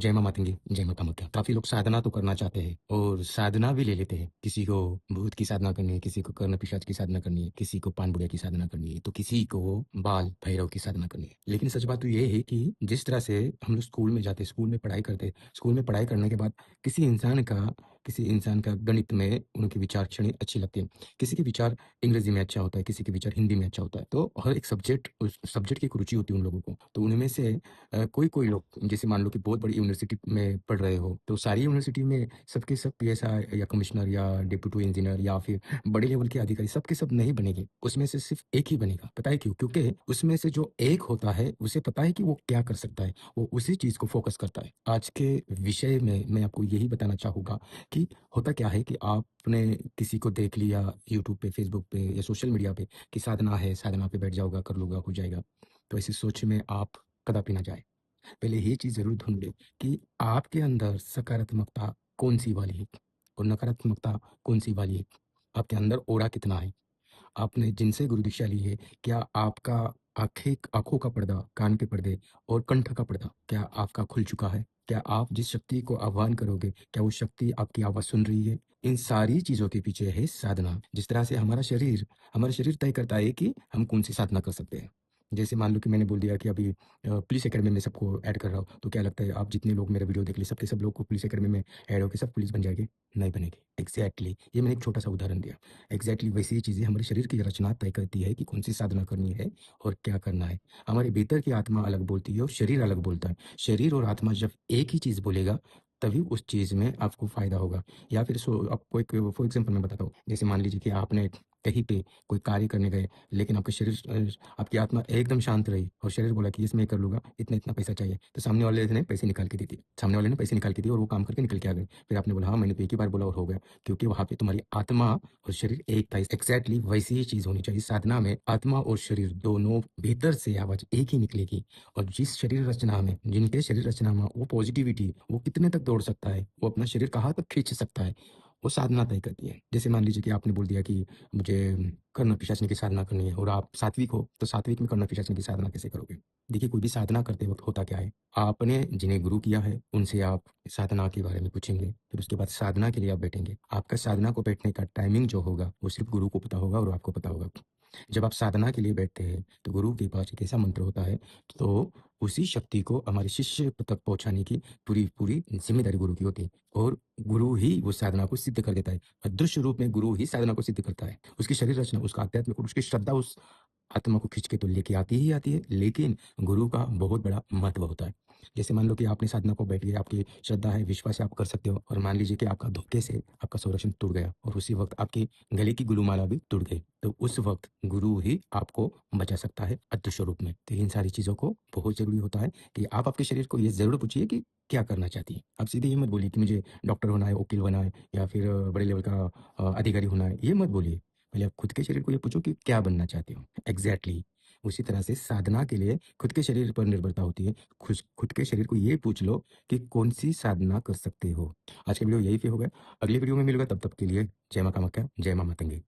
जय माँ मातंगी, जय माँ कामाख्या। काफ़ी लोग साधना तो करना चाहते हैं और साधना भी ले लेते हैं। किसी को भूत की साधना करनी है, किसी को कर्ण पिशाच की साधना करनी है, किसी को पान बुढ़िया की साधना करनी है, तो किसी को बाल भैरव की साधना करनी है। लेकिन सच बात तो ये है कि जिस तरह से हम लोग स्कूल में जाते, स्कूल में पढ़ाई करते, स्कूल में पढ़ाई करने के बाद किसी इंसान का गणित में उनकी विचारसरणी अच्छी लगती है। किसी के विचार अंग्रेजी में अच्छा होता है, किसी के विचार हिंदी में अच्छा होता है। तो हर एक सब्जेक्ट, उस सब्जेक्ट की एक रुचि होती है उन लोगों को। तो उनमें से कोई लोग जैसे मान लो कि बहुत बड़ी यूनिवर्सिटी में पढ़ रहे हो, तो सारी यूनिवर्सिटी में सबके सब पीएसआई या कमिश्नर या डिप्टी इंजीनियर या फिर बड़े लेवल के अधिकारी सबके सब नहीं बनेंगे। उसमें से सिर्फ एक ही बनेगा। पता है क्यों? क्योंकि उसमें से जो एक होता है उसे पता है कि वो क्या कर सकता है, वो उसी चीज को फोकस करता है। आज के विषय में मैं आपको यही बताना चाहूंगा कि होता क्या है कि आपने किसी को देख लिया यूट्यूब पे, फेसबुक पे या सोशल मीडिया पे कि साधना है, साधना पे बैठ जाऊंगा, कर लूंगा, हो जाएगा। तो ऐसी सोच में आप कदापि ना जाए। पहले ये चीज़ ज़रूर ढूँढ लें कि आपके अंदर सकारात्मकता कौन-सी वाली है और नकारात्मकता कौन-सी वाली है। आपके अंदर ऑरा कितना है? आपने जिनसे गुरु दीक्षा ली है, क्या आपका आँखों का पर्दा, कान के पर्दे और कंठ का पर्दा, क्या आपका खुल चुका है? क्या आप जिस शक्ति को आह्वान करोगे, क्या वो शक्ति आपकी आवाज़ सुन रही है? इन सारी चीज़ों के पीछे है साधना। जिस तरह से हमारा शरीर तय करता है कि हम कौन-सी साधना कर सकते हैं। जैसे मान लो कि मैंने बोल दिया कि अभी पुलिस अकेडमी में सबको ऐड कर रहा हूँ, तो क्या लगता है आप जितने लोग मेरा वीडियो देख लिए, सबके सब लोग को पुलिस अकेडमी में ऐड होके सब पुलिस बन जाएँगे? नहीं बनेंगे। एग्ज़ैक्टली, ये मैंने एक छोटा-सा उदाहरण दिया। एग्जैक्टली वैसी ही चीज़ें हमारे शरीर की रचना तय करती है कि कौन सी साधना करनी है और क्या करना है। हमारे भीतर की आत्मा अलग बोलती है और शरीर अलग बोलता है। शरीर और आत्मा जब एक ही चीज़ बोलेगा तभी उस चीज़ में आपको फ़ायदा होगा। या फिर आपको एक फॉर एग्जांपल मैं बताता हूँ। जैसे मान लीजिए कि आपने कहीं पे कोई कार्य करने गए, लेकिन आपका आपकी आत्मा एकदम शांत रही और शरीर बोला कि इसमें कर लूँगा, इतना-इतना पैसा चाहिए। तो सामने वाले ने पैसे निकाल के दे दिए। सामने वाले ने पैसे निकाल के दिए और वो काम करके निकल के आ गए। फिर आपने बोला हाँ, मैंने तो एक ही बार बोला और हो गया। क्योंकि वहाँ पे तुम्हारी आत्मा और शरीर एक था। एग्जैक्टली वैसी ही चीज होनी चाहिए साधना में। आत्मा और शरीर दोनों भीतर से आवाज एक ही निकलेगी। और जिस शरीर रचना में, जिनके शरीर रचना में वो पॉजिटिविटी, वो कितने तक दौड़ सकता है, वो अपना शरीर कहाँ तक खींच सकता है, वो साधना तय करती है। जैसे मान लीजिए कि आपने बोल दिया कि मुझे कर्ण पिशाचनी की साधना करनी है और आप सात्विक हो, तो सात्विक में कर्ण पिशाचनी की साधना कैसे करोगे? देखिए, कोई भी साधना करते वक्त होता क्या है, आपने जिन्हें गुरु किया है उनसे आप साधना के बारे में पूछेंगे, फिर उसके बाद साधना के लिए आप बैठेंगे। आपका साधना को बैठने का टाइमिंग जो होगा वो सिर्फ गुरु को पता होगा और आपको पता होगा। जब आप साधना के लिए बैठते हैं तो गुरु के पास एक ऐसा मंत्र होता है, तो उसी शक्ति को हमारे शिष्य तक पहुंचाने की पूरी पूरी जिम्मेदारी गुरु की होती है। और गुरु ही वो साधना को सिद्ध कर देता है। अदृश्य रूप में गुरु ही साधना को सिद्ध करता है। उसकी शरीर रचना, उसका आध्यात्मिक और उसकी श्रद्धा उस आत्मा को खींच के तो लेके आती ही आती है, लेकिन गुरु का बहुत बड़ा महत्व होता है। जैसे मान लो कि आपने साधना को बैठ गए, आपकी श्रद्धा है, विश्वास है, आप कर सकते हो, और मान लीजिए कि आपका धोखे से आपका संरक्षण टूट गया और उसी वक्त आपके गले की गुलूमाला भी टूट गई, तो उस वक्त गुरु ही आपको बचा सकता है अदृश्य रूप में। तो इन सारी चीजों को बहुत जरूरी होता है कि आप आपके शरीर को ये जरूर पूछिए कि क्या करना चाहती है। आप सीधे ये मत बोलिए कि मुझे डॉक्टर होना है, वकील बनना है, या फिर बड़े लेवल का अधिकारी होना है। ये मत बोलिए। पहले आप खुद के शरीर को ये पूछो कि क्या बनना चाहते हो। एग्जैक्टली उसी तरह से साधना के लिए खुद के शरीर पर निर्भरता होती है। खुद के शरीर को ये पूछ लो कि कौन सी साधना कर सकते हो। आज का वीडियो यही पे हो गया। अगली वीडियो में मिलूंगा, तब तक के लिए जय माँ कामाख्या, जय माँ मातंगी।